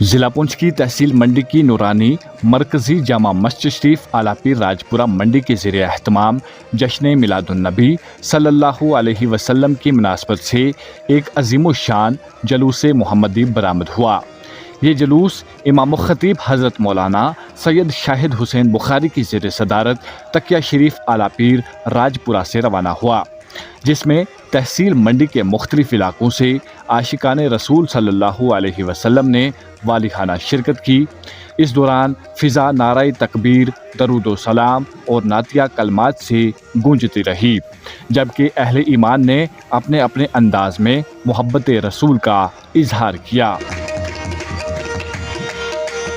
ضلع پونچھ کی تحصیل منڈی کی نورانی مرکزی جامع مسجد شریف اعلیٰ پیر راجپورہ منڈی کے زیر اہتمام جشن میلاد النبی صلی اللہ علیہ وسلم کی مناسبت سے ایک عظیم الشان جلوس محمدی برآمد ہوا۔ یہ جلوس امام خطیب حضرت مولانا سید شاہد حسین بخاری کی زیر صدارت تکیہ شریف اعلیٰ پیر راجپورہ سے روانہ ہوا، جس میں تحصیل منڈی کے مختلف علاقوں سے عاشقان رسول صلی اللہ علیہ وسلم نے والہانہ شرکت کی۔ اس دوران فضا نعرہ تکبیر، درود و سلام اور نعتیہ کلمات سے گونجتی رہی، جبکہ اہل ایمان نے اپنے اپنے انداز میں محبت رسول کا اظہار کیا۔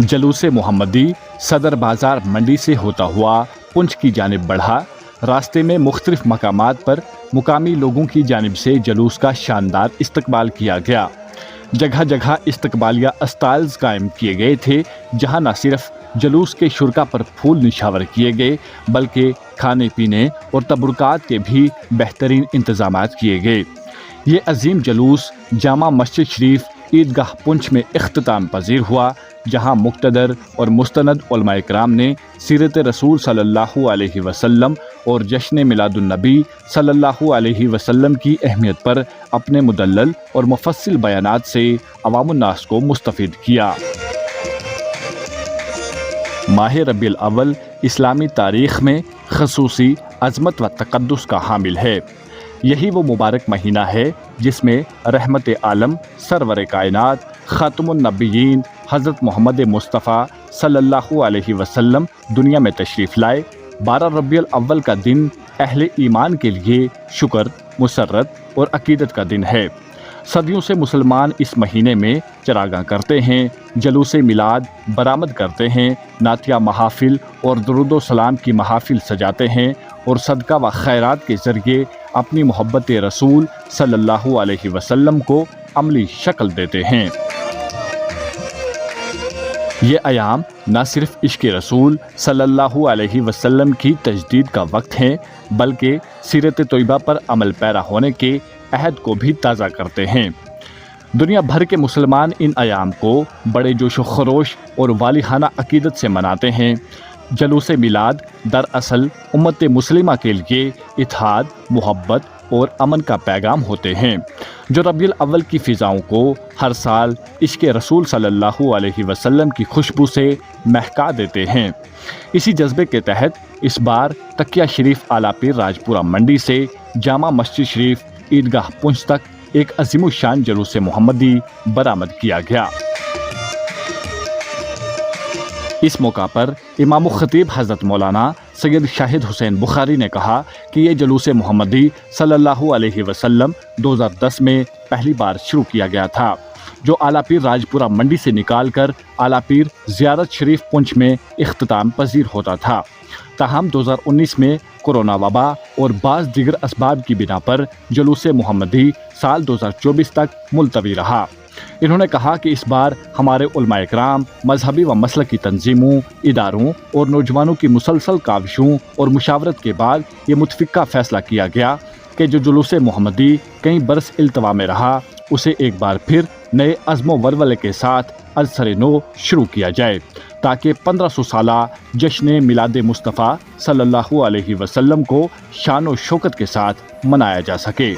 جلوس محمدی صدر بازار منڈی سے ہوتا ہوا پونچھ کی جانب بڑھا۔ راستے میں مختلف مقامات پر مقامی لوگوں کی جانب سے جلوس کا شاندار استقبال کیا گیا۔ جگہ جگہ استقبالیہ اسٹالز قائم کیے گئے تھے، جہاں نہ صرف جلوس کے شرکا پر پھول نشاور کیے گئے بلکہ کھانے پینے اور تبرکات کے بھی بہترین انتظامات کیے گئے۔ یہ عظیم جلوس جامع مسجد شریف عیدگاہ پونچھ میں اختتام پذیر ہوا، جہاں مقتدر اور مستند علماء کرام نے سیرت رسول صلی اللہ علیہ وسلم اور جشن میلاد النبی صلی اللہ علیہ وسلم کی اہمیت پر اپنے مدلل اور مفصل بیانات سے عوام الناس کو مستفید کیا۔ ماہ ربیع الاول اسلامی تاریخ میں خصوصی عظمت و تقدس کا حامل ہے۔ یہی وہ مبارک مہینہ ہے جس میں رحمت عالم سرور کائنات خاتم النبیین حضرت محمد مصطفیٰ صلی اللہ علیہ وسلم دنیا میں تشریف لائے۔ 12 ربیع الاول کا دن اہل ایمان کے لیے شکر، مسرت اور عقیدت کا دن ہے۔ صدیوں سے مسلمان اس مہینے میں چراغاں کرتے ہیں، جلوس میلاد برآمد کرتے ہیں، نعتیہ محافل اور درود و سلام کی محافل سجاتے ہیں اور صدقہ و خیرات کے ذریعے اپنی محبت رسول صلی اللہ علیہ وسلم کو عملی شکل دیتے ہیں۔ یہ ایام نہ صرف عشق رسول صلی اللہ علیہ وسلم کی تجدید کا وقت ہیں بلکہ سیرت طیبہ پر عمل پیرا ہونے کے عہد کو بھی تازہ کرتے ہیں۔ دنیا بھر کے مسلمان ان ایام کو بڑے جوش و خروش اور والہانہ عقیدت سے مناتے ہیں۔ جلوس میلاد دراصل امت مسلمہ کے لیے اتحاد، محبت اور امن کا پیغام ہوتے ہیں، جو ربیع الاول کی فضاؤں کو ہر سال عشق رسول صلی اللہ علیہ وسلم کی خوشبو سے مہکا دیتے ہیں۔ اسی جذبے کے تحت اس بار تکیہ شریف اعلیٰ پیر راجپورہ منڈی سے جامع مسجد شریف عیدگاہ پونچھ تک ایک عظیم الشان جلوس محمدی برآمد کیا گیا۔ اس موقع پر امام خطیب حضرت مولانا سید شاہد حسین بخاری نے کہا کہ یہ جلوس محمدی صلی اللہ علیہ وسلم 2010 میں پہلی بار شروع کیا گیا تھا، جو اعلیٰ پیر راجپورہ منڈی سے نکال کر اعلیٰ پیر زیارت شریف پونچھ میں اختتام پذیر ہوتا تھا۔ تاہم 2019 میں کورونا وبا اور بعض دیگر اسباب کی بنا پر جلوس محمدی سال 2024 تک ملتوی رہا۔ انہوں نے کہا کہ اس بار ہمارے علماء کرام، مذہبی و مسلکی تنظیموں، اداروں اور نوجوانوں کی مسلسل کاوشوں اور مشاورت کے بعد یہ متفقہ فیصلہ کیا گیا کہ جو جلوس محمدی کئی برس التوا میں رہا، اسے ایک بار پھر نئے عزم و ولولے کے ساتھ از سر نو شروع کیا جائے، تاکہ 1500 سالہ جشن میلاد مصطفیٰ صلی اللہ علیہ وسلم کو شان و شوکت کے ساتھ منایا جا سکے۔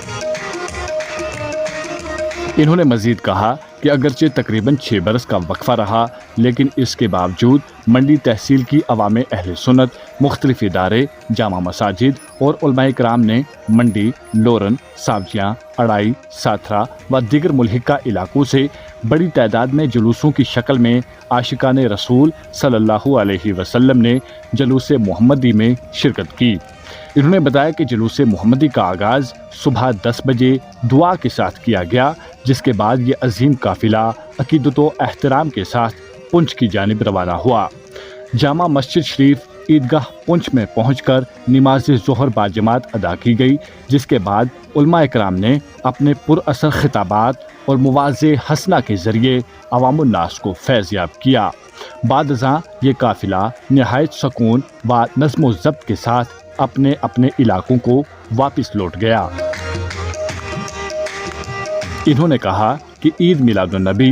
انہوں نے مزید کہا کہ اگرچہ تقریباً 6 برس کا وقفہ رہا، لیکن اس کے باوجود منڈی تحصیل کی عوام اہل سنت، مختلف ادارے، جامع مساجد اور علماء کرام نے منڈی، لورن، سابجیاں، اڑائی، ساتھرا و دیگر ملحقہ علاقوں سے بڑی تعداد میں جلوسوں کی شکل میں عاشقان رسول صلی اللہ علیہ وسلم نے جلوس محمدی میں شرکت کی۔ انہوں نے بتایا کہ جلوس محمدی کا آغاز صبح 10 بجے دعا کے ساتھ کیا گیا، جس کے بعد یہ عظیم قافلہ عقیدت و احترام کے ساتھ پونچھ کی جانب روانہ ہوا۔ جامع مسجد شریف عیدگاہ پونچھ میں پہنچ کر نماز ظہر باجماعت ادا کی گئی، جس کے بعد علماء کرام نے اپنے پر اثر خطابات اور مواعظ حسنہ کے ذریعے عوام الناس کو فیض یاب کیا۔ بعد ازاں یہ قافلہ نہایت سکون و نظم و ضبط کے ساتھ اپنے اپنے علاقوں کو واپس لوٹ گیا۔ انہوں نے کہا کہ عید میلاد النبی